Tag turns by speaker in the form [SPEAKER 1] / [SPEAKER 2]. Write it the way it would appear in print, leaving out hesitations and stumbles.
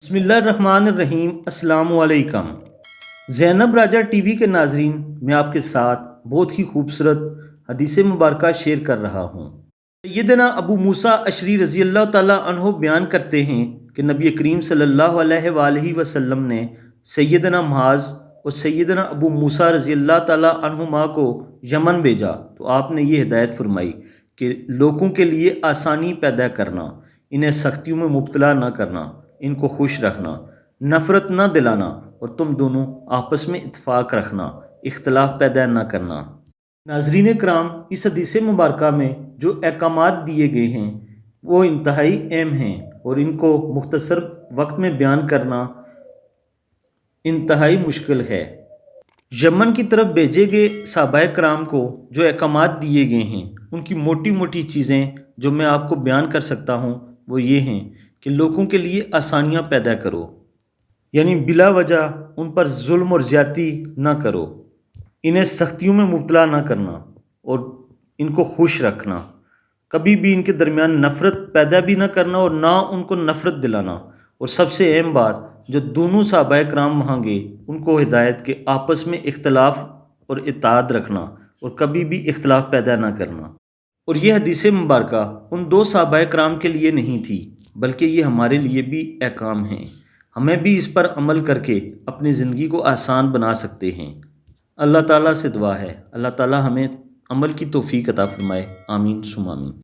[SPEAKER 1] بسم اللہ الرحمن الرحیم۔ السلام علیکم۔ زینب راجہ ٹی وی کے ناظرین، میں آپ کے ساتھ بہت ہی خوبصورت حدیث مبارکہ شیئر کر رہا ہوں۔ سیدنا ابو موسیٰ اشعری رضی اللہ تعالیٰ عنہ بیان کرتے ہیں کہ نبی کریم صلی اللہ علیہ وآلہ وسلم نے سیدنا معاذ اور سیدنا ابو موسیٰ رضی اللہ تعالیٰ عنہما کو یمن بھیجا تو آپ نے یہ ہدایت فرمائی کہ لوگوں کے لیے آسانی پیدا کرنا، انہیں سختیوں میں مبتلا نہ کرنا، ان کو خوش رکھنا، نفرت نہ دلانا اور تم دونوں آپس میں اتفاق رکھنا، اختلاف پیدا نہ کرنا۔ ناظرین کرام، اس حدیث مبارکہ میں جو احکامات دیے گئے ہیں وہ انتہائی اہم ہیں اور ان کو مختصر وقت میں بیان کرنا انتہائی مشکل ہے۔ یمن کی طرف بھیجے گئے صحابہ کرام کو جو احکامات دیے گئے ہیں ان کی موٹی موٹی چیزیں جو میں آپ کو بیان کر سکتا ہوں وہ یہ ہیں کہ لوگوں کے لیے آسانیاں پیدا کرو، یعنی بلا وجہ ان پر ظلم اور زیادتی نہ کرو، انہیں سختیوں میں مبتلا نہ کرنا اور ان کو خوش رکھنا، کبھی بھی ان کے درمیان نفرت پیدا بھی نہ کرنا اور نہ ان کو نفرت دلانا، اور سب سے اہم بات جو دونوں صحابہ کرام وہاں گئے ان کو ہدایت کے آپس میں اختلاف اور اتحاد رکھنا اور کبھی بھی اختلاف پیدا نہ کرنا۔ اور یہ حدیث مبارکہ ان دو صحابہ کرام کے لیے نہیں تھی بلکہ یہ ہمارے لیے بھی احکام ہیں، ہمیں بھی اس پر عمل کر کے اپنی زندگی کو آسان بنا سکتے ہیں۔ اللہ تعالیٰ سے دعا ہے اللہ تعالیٰ ہمیں عمل کی توفیق عطا فرمائے، آمین ثم آمین۔